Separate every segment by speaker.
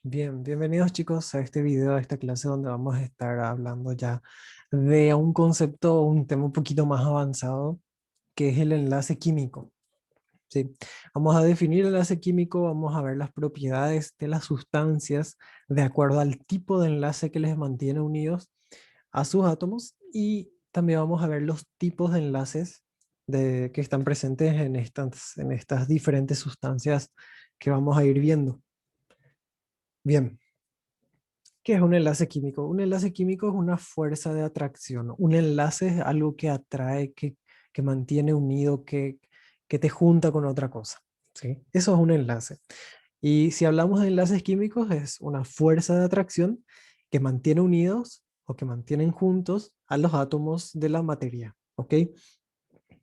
Speaker 1: Bien, bienvenidos chicos a este video, a esta clase donde vamos a estar hablando ya de un concepto, un tema un poquito más avanzado, que es el enlace químico. ¿Sí? Vamos a definir el enlace químico, vamos a ver las propiedades de las sustancias de acuerdo al tipo de enlace que les mantiene unidos a sus átomos y también vamos a ver los tipos de enlaces que están presentes en estas diferentes sustancias que vamos a ir viendo. Bien. ¿Qué es un enlace químico? Un enlace químico es una fuerza de atracción. Un enlace es algo que atrae, que mantiene unido, que te junta con otra cosa. ¿Sí? Eso es un enlace. Y si hablamos de enlaces químicos, es una fuerza de atracción que mantiene unidos o que mantienen juntos a los átomos de la materia. ¿Ok?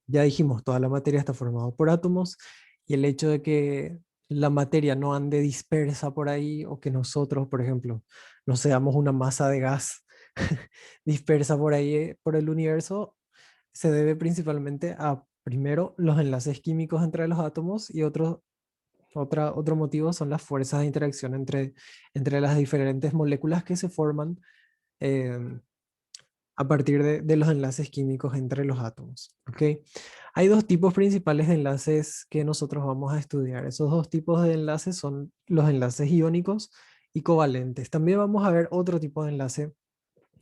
Speaker 1: Ya dijimos, toda la materia está formada por átomos y el hecho de que la materia no ande dispersa por ahí o que nosotros, por ejemplo, no seamos una masa de gas dispersa por ahí, por el universo, se debe principalmente a, primero, los enlaces químicos entre los átomos y otro motivo son las fuerzas de interacción entre las diferentes moléculas que se forman eh, a partir de los enlaces químicos entre los átomos. ¿Ok? Hay dos tipos principales de enlaces que nosotros vamos a estudiar. Esos dos tipos de enlaces son los enlaces iónicos y covalentes. También vamos a ver otro tipo de enlace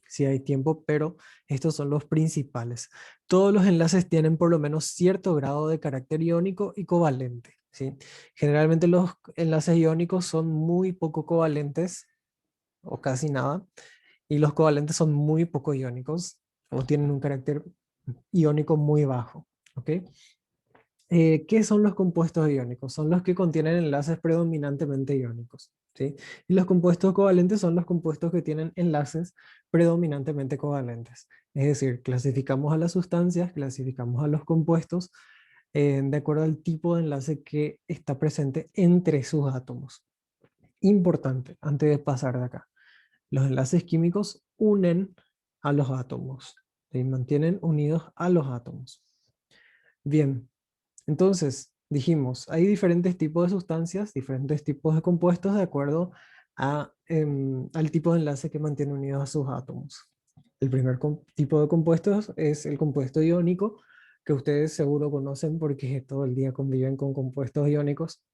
Speaker 1: si hay tiempo, pero estos son los principales. Todos los enlaces tienen por lo menos cierto grado de carácter iónico y covalente. ¿Sí? Generalmente los enlaces iónicos son muy poco covalentes o casi nada y los covalentes son muy poco iónicos o tienen un carácter iónico muy bajo. ¿Ok? ¿Qué son los compuestos iónicos? Son los que contienen enlaces predominantemente iónicos. ¿Sí? Y los compuestos covalentes son los compuestos que tienen enlaces predominantemente covalentes. Es decir, clasificamos a las sustancias, clasificamos a los compuestos de acuerdo al tipo de enlace que está presente entre sus átomos. Importante, antes de pasar de acá. Los enlaces químicos unen a los átomos, ¿sí? Mantienen unidos a los átomos. Bien, entonces dijimos, hay diferentes tipos de sustancias, diferentes tipos de compuestos de acuerdo al tipo de enlace que mantiene unidos a sus átomos. El primer tipo de compuestos es el compuesto iónico, que ustedes seguro conocen porque todo el día conviven con compuestos iónicos.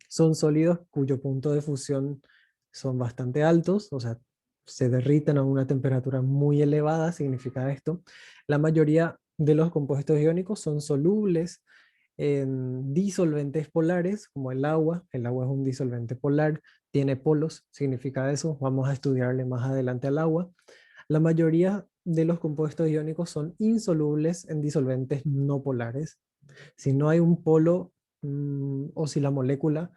Speaker 1: Son sólidos cuyo punto de fusión son bastante altos, o sea, se derriten a una temperatura muy elevada, significa esto. La mayoría de los compuestos iónicos son solubles en disolventes polares, como el agua. El agua es un disolvente polar, tiene polos, significa eso. Vamos a estudiarle más adelante al agua. La mayoría de los compuestos iónicos son insolubles en disolventes no polares. Si no hay un polo o si la molécula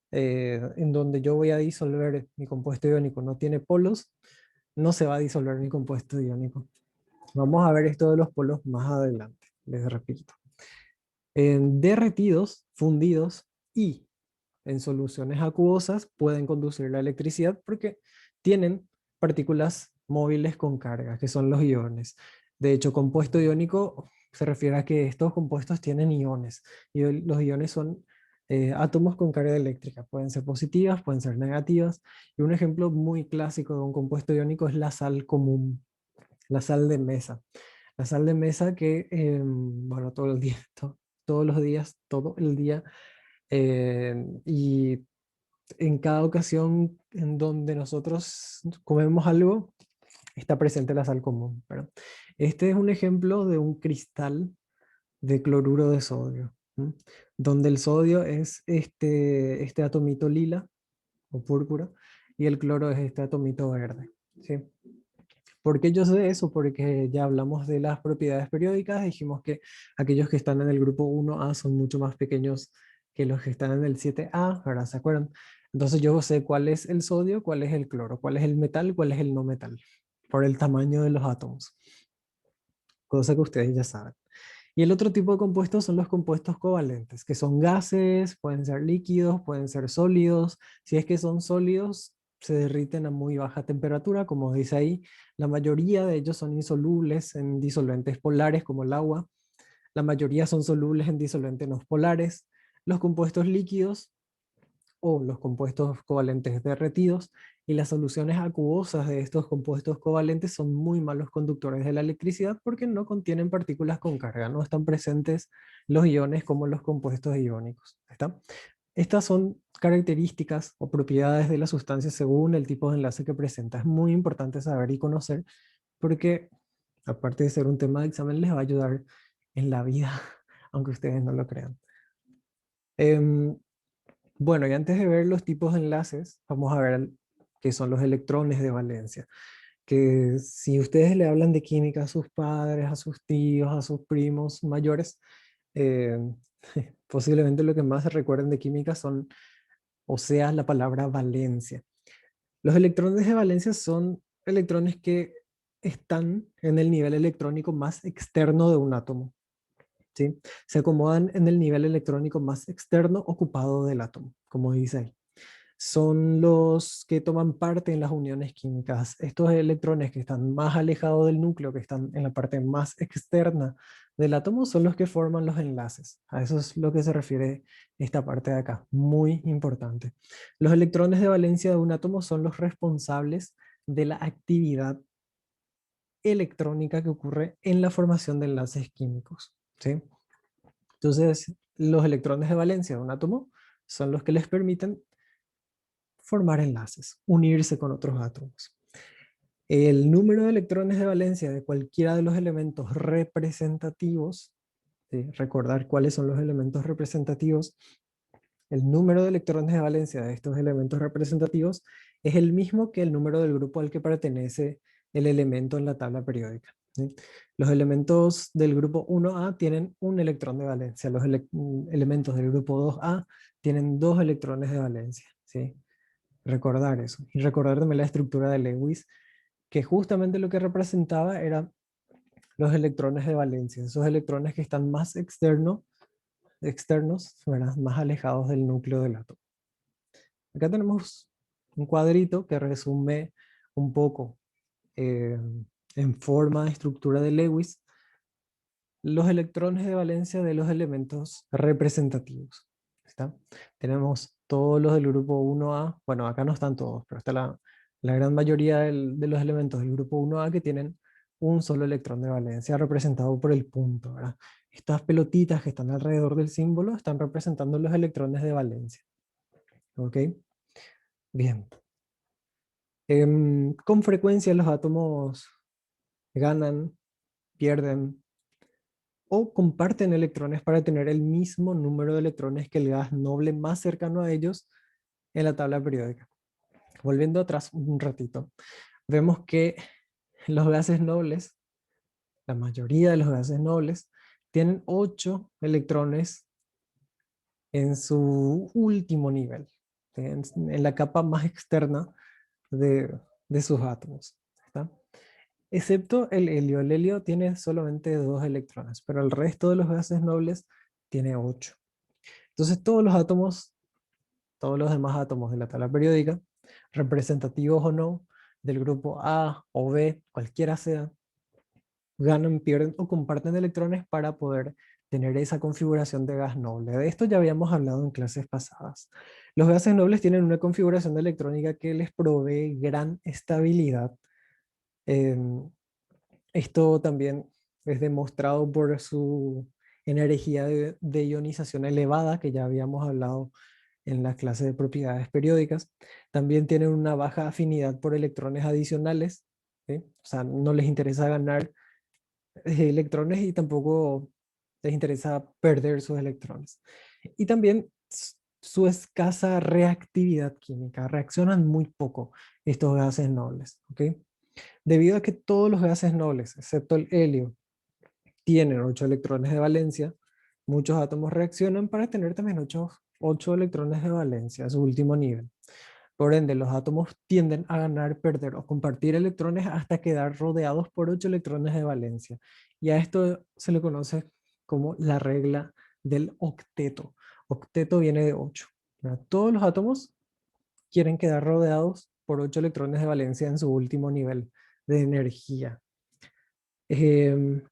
Speaker 1: en donde yo voy a disolver mi compuesto iónico no tiene polos, no se va a disolver mi compuesto iónico. Vamos a ver esto de los polos más adelante, les repito. En derretidos, fundidos y en soluciones acuosas pueden conducir la electricidad porque tienen partículas móviles con carga, que son los iones. De hecho, compuesto iónico se refiere a que estos compuestos tienen iones y los iones son átomos con carga eléctrica. Pueden ser positivas, pueden ser negativas. Y un ejemplo muy clásico de un compuesto iónico es la sal común, la sal de mesa. La sal de mesa que, bueno, todo el día, todos los días, todo el día, y en cada ocasión en donde nosotros comemos algo, está presente la sal común. ¿Verdad? Este es un ejemplo de un cristal de cloruro de sodio, ¿m? Donde el sodio es este atomito lila o púrpura y el cloro es este atomito verde. ¿Sí? ¿Por qué yo sé eso? Porque ya hablamos de las propiedades periódicas, dijimos que aquellos que están en el grupo 1A son mucho más pequeños que los que están en el 7A, ¿verdad? ¿Se acuerdan? Entonces yo sé cuál es el sodio, cuál es el cloro, cuál es el metal, cuál es el no metal, por el tamaño de los átomos, cosa que ustedes ya saben. Y el otro tipo de compuestos son los compuestos covalentes, que son gases, pueden ser líquidos, pueden ser sólidos. Si es que son sólidos, se derriten a muy baja temperatura, como dice ahí. La mayoría de ellos son insolubles en disolventes polares, como el agua. La mayoría son solubles en disolventes no polares. Los compuestos líquidos o los compuestos covalentes derretidos, y las soluciones acuosas de estos compuestos covalentes son muy malos conductores de la electricidad porque no contienen partículas con carga, no están presentes los iones como los compuestos iónicos. ¿Está? Estas son características o propiedades de la sustancia según el tipo de enlace que presenta. Es muy importante saber y conocer porque, aparte de ser un tema de examen, les va a ayudar en la vida, aunque ustedes no lo crean. Em, bueno, y antes de ver los tipos de enlaces, vamos a ver qué son los electrones de valencia. Que si ustedes le hablan de química a sus padres, a sus tíos, a sus primos mayores, eh, posiblemente lo que más se recuerden de química son, o sea, la palabra valencia. Los electrones de valencia son electrones que están en el nivel electrónico más externo de un átomo. ¿Sí? Se acomodan en el nivel electrónico más externo ocupado del átomo, como dice ahí. Son los que toman parte en las uniones químicas. Estos electrones que están más alejados del núcleo, que están en la parte más externa del átomo, son los que forman los enlaces. A eso es lo que se refiere esta parte de acá, muy importante. Los electrones de valencia de un átomo son los responsables de la actividad electrónica que ocurre en la formación de enlaces químicos. ¿Sí? Entonces, los electrones de valencia de un átomo son los que les permiten formar enlaces, unirse con otros átomos. El número de electrones de valencia de cualquiera de los elementos representativos, ¿sí? Recordar cuáles son los elementos representativos, el número de electrones de valencia de estos elementos representativos es el mismo que el número del grupo al que pertenece el elemento en la tabla periódica. ¿Sí? Los elementos del grupo 1A tienen un electrón de valencia, los elementos del grupo 2A tienen dos electrones de valencia. ¿Sí? Recordar eso. Y recordar también la estructura de Lewis, que justamente lo que representaba eran los electrones de valencia, esos electrones que están más externos, ¿verdad? Más alejados del núcleo del átomo. Acá tenemos un cuadrito que resume un poco eh, en forma de estructura de Lewis los electrones de valencia de los elementos representativos. ¿Está? Tenemos todos los del grupo 1A, bueno, acá no están todos, pero está la gran mayoría de los elementos del grupo 1A que tienen un solo electrón de valencia representado por el punto, ¿verdad? Estas pelotitas que están alrededor del símbolo están representando los electrones de valencia. ¿Ok? Bien. Con frecuencia los átomos ganan, pierden o comparten electrones para tener el mismo número de electrones que el gas noble más cercano a ellos en la tabla periódica. Volviendo atrás un ratito, vemos que los gases nobles, la mayoría de los gases nobles, tienen 8 electrones en su último nivel, en la capa más externa de sus átomos. ¿Está? Excepto el helio. El helio tiene solamente 2 electrones, pero el resto de los gases nobles tiene 8. Entonces todos los átomos, todos los demás átomos de la tabla periódica, representativos o no, del grupo A o B, cualquiera sea, ganan, pierden o comparten electrones para poder tener esa configuración de gas noble. De esto ya habíamos hablado en clases pasadas. Los gases nobles tienen una configuración electrónica que les provee gran estabilidad. Em, Esto también es demostrado por su energía de ionización elevada, que ya habíamos hablado en las clases de propiedades periódicas. También tienen una baja afinidad por electrones adicionales, ¿sí? O sea, no les interesa ganar electrones y tampoco les interesa perder sus electrones. Y también su escasa reactividad química, reaccionan muy poco estos gases nobles, ¿ok? Debido a que todos los gases nobles, excepto el helio, tienen 8 electrones de valencia, muchos átomos reaccionan para tener también 8 electrones de valencia a su último nivel. Por ende, los átomos tienden a ganar, perder o compartir electrones hasta quedar rodeados por 8 electrones de valencia. Y a esto se le conoce como la regla del octeto. Octeto viene de 8. Todos los átomos quieren quedar rodeados por 8 electrones de valencia en su último nivel de energía.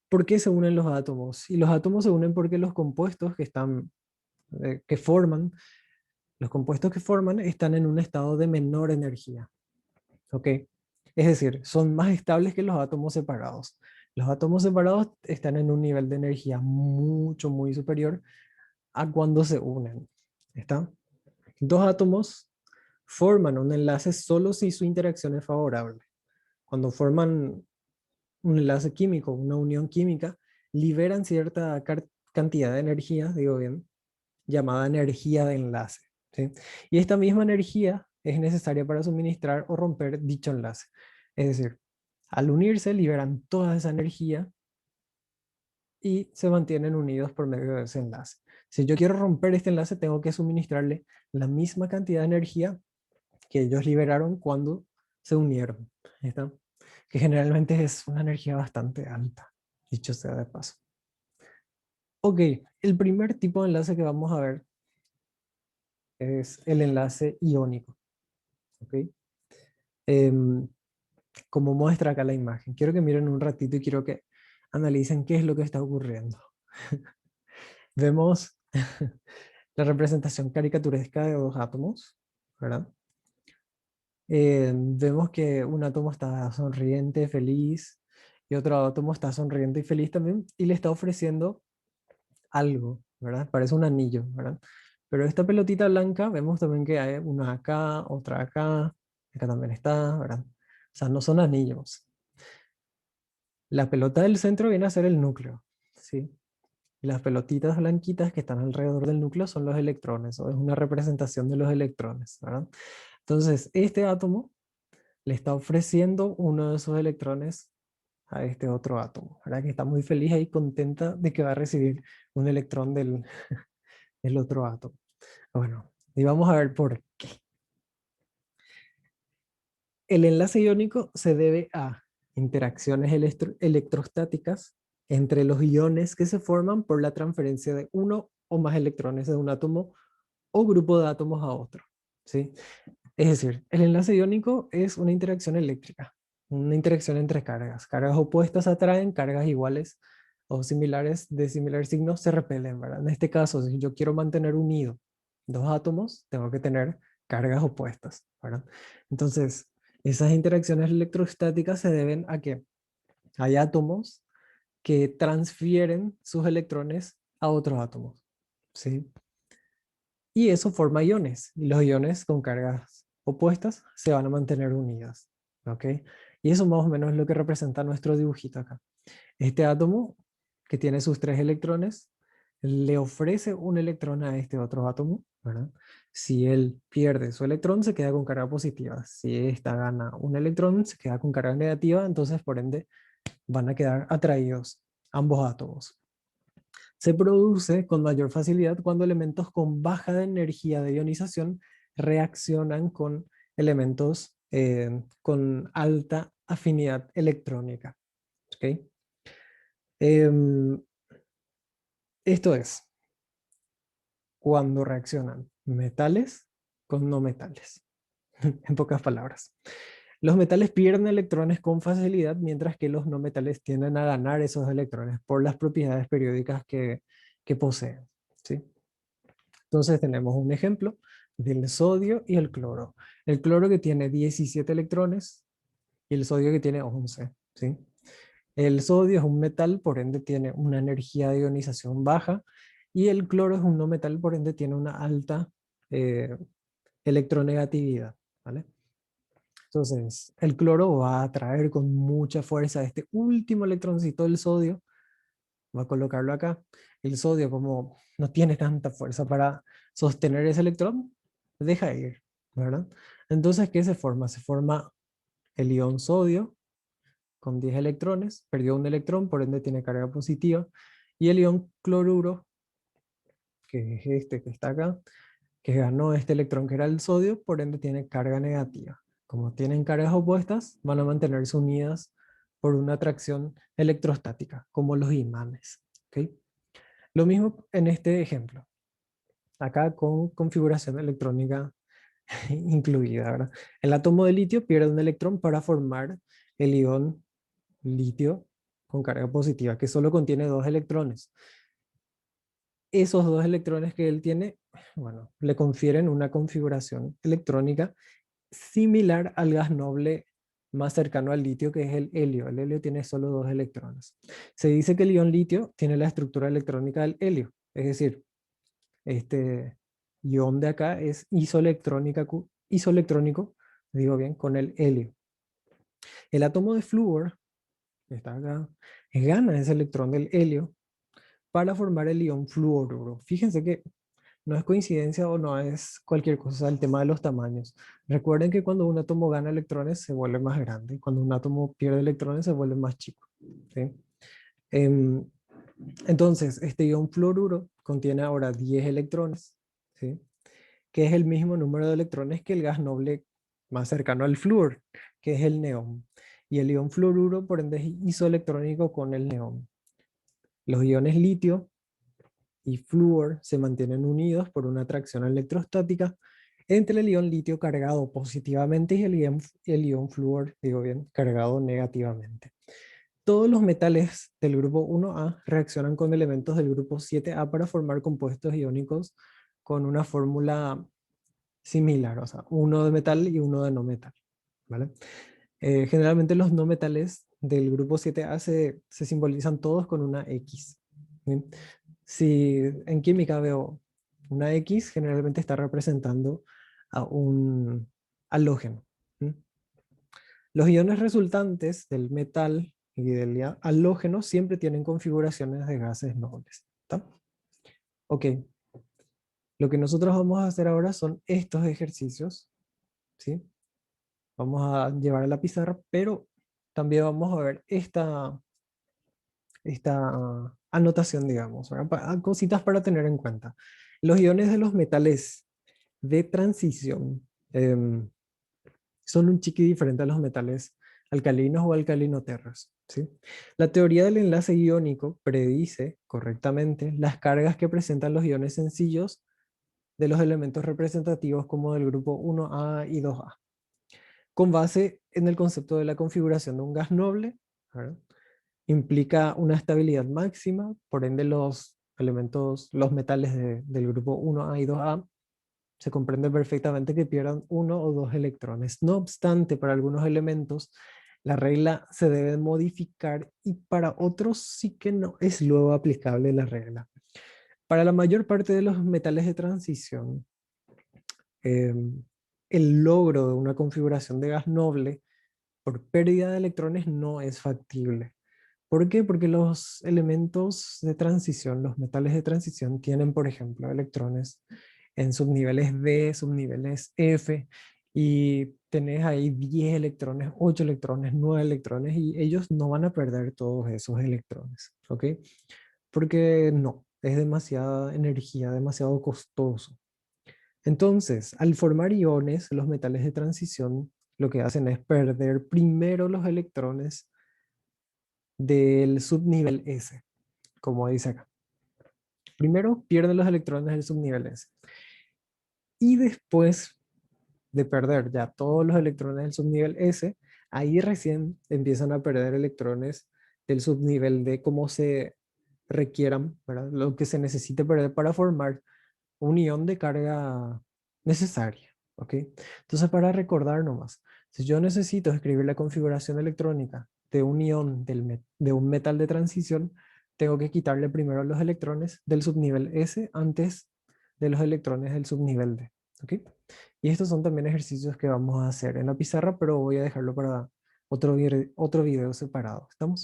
Speaker 1: ¿Por qué se unen los átomos? Y los átomos se unen porque los compuestos que forman Los compuestos que forman están en un estado de menor energía. ¿Ok? Es decir, son más estables que los átomos separados. Los átomos separados están en un nivel de energía mucho, muy superior a cuando se unen. ¿Está? Dos átomos forman un enlace solo si su interacción es favorable. Cuando forman un enlace químico, una unión química, liberan cierta cantidad de energía, digo bien, llamada energía de enlace. ¿Sí? Y esta misma energía es necesaria para suministrar o romper dicho enlace. Es decir, al unirse liberan toda esa energía y se mantienen unidos por medio de ese enlace. Si yo quiero romper este enlace, tengo que suministrarle la misma cantidad de energía que ellos liberaron cuando se unieron. ¿Está? Que generalmente es una energía bastante alta, dicho sea de paso. Ok, el primer tipo de enlace que vamos a ver es el enlace iónico. ¿Ok? Em, Como muestra acá la imagen. Quiero que miren un ratito y quiero que analicen qué es lo que está ocurriendo. Vemos la representación caricaturesca de dos átomos, ¿verdad? Vemos que un átomo está sonriente, feliz, y otro átomo está sonriente y feliz también, y le está ofreciendo algo, ¿verdad? Parece un anillo, ¿verdad? Pero esta pelotita blanca, vemos también que hay una acá, otra acá, acá también está, ¿verdad? O sea, no son anillos. La pelota del centro viene a ser el núcleo, ¿sí? Y las pelotitas blanquitas que están alrededor del núcleo son los electrones, o es una representación de los electrones, ¿verdad? Entonces, este átomo le está ofreciendo uno de esos electrones a este otro átomo, ¿verdad? Que está muy feliz y contenta de que va a recibir un electrón del otro átomo. Bueno, y vamos a ver por qué. El enlace iónico se debe a interacciones electrostáticas entre los iones que se forman por la transferencia de uno o más electrones de un átomo o grupo de átomos a otro, ¿sí? Es decir, el enlace iónico es una interacción eléctrica, una interacción entre cargas. Cargas opuestas atraen, cargas iguales o similares de similar signo se repelen, ¿verdad? En este caso, si yo quiero mantener unido dos átomos, tengo que tener cargas opuestas, ¿verdad? Entonces, esas interacciones electrostáticas se deben a que hay átomos que transfieren sus electrones a otros átomos, ¿sí? Y eso forma iones. Y los iones con cargas opuestas se van a mantener unidas. ¿Ok? Y eso más o menos es lo que representa nuestro dibujito acá. Este átomo que tiene sus tres electrones le ofrece un electrón a este otro átomo, ¿verdad? Si él pierde su electrón, se queda con carga positiva. Si esta gana un electrón, se queda con carga negativa, entonces por ende van a quedar atraídos ambos átomos. Se produce con mayor facilidad cuando elementos con baja energía de ionización reaccionan con elementos con alta afinidad electrónica. ¿Okay? Em, Esto es cuando reaccionan metales con no metales, en pocas palabras. Los metales pierden electrones con facilidad, mientras que los no metales tienden a ganar esos electrones por las propiedades periódicas que poseen. ¿Sí? Entonces tenemos un ejemplo del sodio y el cloro. El cloro que tiene 17 electrones y el sodio que tiene 11. ¿Sí? El sodio es un metal, por ende tiene una energía de ionización baja, y el cloro es un no metal, por ende tiene una alta eh, electronegatividad. ¿Vale? Entonces, el cloro va a atraer con mucha fuerza este último electroncito del sodio, va a colocarlo acá. El sodio, como no tiene tanta fuerza para sostener ese electrón, deja ir, ¿verdad? Entonces, ¿qué se forma? Se forma el ion sodio con 10 electrones, perdió un electrón, por ende tiene carga positiva, y el ion cloruro, que es este que está acá, que ganó este electrón que era el sodio, por ende tiene carga negativa. Como tienen cargas opuestas, van a mantenerse unidas por una atracción electrostática, como los imanes. ¿Ok? Lo mismo en este ejemplo, acá con configuración electrónica incluida, ¿verdad? El átomo de litio pierde un electrón para formar el ion litio con carga positiva, que solo contiene dos electrones. esos dos electrones que él tiene, bueno, le confieren una configuración electrónica similar al gas noble más cercano al litio, que es el helio. El helio tiene solo dos electrones. Se dice que el ion litio tiene la estructura electrónica del helio, es decir, este ion de acá es isoelectrónico, digo bien, con el helio. El átomo de flúor, que está acá, gana ese electrón del helio para formar el ion fluoruro. Fíjense que no es coincidencia o no es cualquier cosa el tema de los tamaños. Recuerden que cuando un átomo gana electrones se vuelve más grande y cuando un átomo pierde electrones se vuelve más chico. ¿Sí? Em, entonces, este ion fluoruro contiene ahora 10 electrones, ¿sí? Que es el mismo número de electrones que el gas noble más cercano al flúor, que es el neón. Y el ion fluoruro, por ende, es isoelectrónico con el neón. Los iones litio y flúor se mantienen unidos por una atracción electrostática entre el ion litio cargado positivamente y el ion flúor, digo bien, cargado negativamente. Todos los metales del grupo 1A reaccionan con elementos del grupo 7A para formar compuestos iónicos con una fórmula similar, o sea, uno de metal y uno de no metal, ¿vale? Generalmente los no metales del grupo 7A se simbolizan todos con una X. ¿Sí? Si en química veo una X, generalmente está representando a un halógeno. ¿Sí? Los iones resultantes del metal y del halógeno siempre tienen configuraciones de gases nobles. ¿Está? Ok, lo que nosotros vamos a hacer ahora son estos ejercicios, ¿sí? Vamos a llevar a la pizarra, pero también vamos a ver esta anotación, digamos, ¿verdad? Cositas para tener en cuenta. Los iones de los metales de transición son un chiqui diferente a los metales alcalinos o alcalinoterros, ¿sí? La teoría del enlace iónico predice correctamente las cargas que presentan los iones sencillos de los elementos representativos como del grupo 1A y 2A, con base en el concepto de la configuración de un gas noble, ¿verdad? Implica una estabilidad máxima, por ende los elementos, los metales del grupo 1A y 2A se comprende perfectamente que pierdan uno o dos electrones. No obstante, para algunos elementos la regla se debe modificar y para otros sí que no es luego aplicable la regla. Para la mayor parte de los metales de transición, eh, el logro de una configuración de gas noble por pérdida de electrones no es factible. ¿Por qué? Porque los elementos de transición, los metales de transición, tienen, por ejemplo, electrones en subniveles D, subniveles F, y tenés ahí 10 electrones, 8 electrones, 9 electrones, y ellos no van a perder todos esos electrones, ¿ok? Porque no, es demasiada energía, demasiado costoso. Entonces, al formar iones, los metales de transición lo que hacen es perder primero los electrones del subnivel S, como dice acá. Primero pierden los electrones del subnivel S. Y después de perder ya todos los electrones del subnivel S, ahí recién empiezan a perder electrones del subnivel D como se requieran, ¿verdad? Lo que se necesite perder para formar un ion de carga necesaria. ¿Ok? Entonces, para recordar nomás, si yo necesito escribir la configuración electrónica de un ion de un metal de transición, tengo que quitarle primero los electrones del subnivel S antes de los electrones del subnivel D. ¿Ok? Y estos son también ejercicios que vamos a hacer en la pizarra, pero voy a dejarlo para otro video separado. ¿Estamos?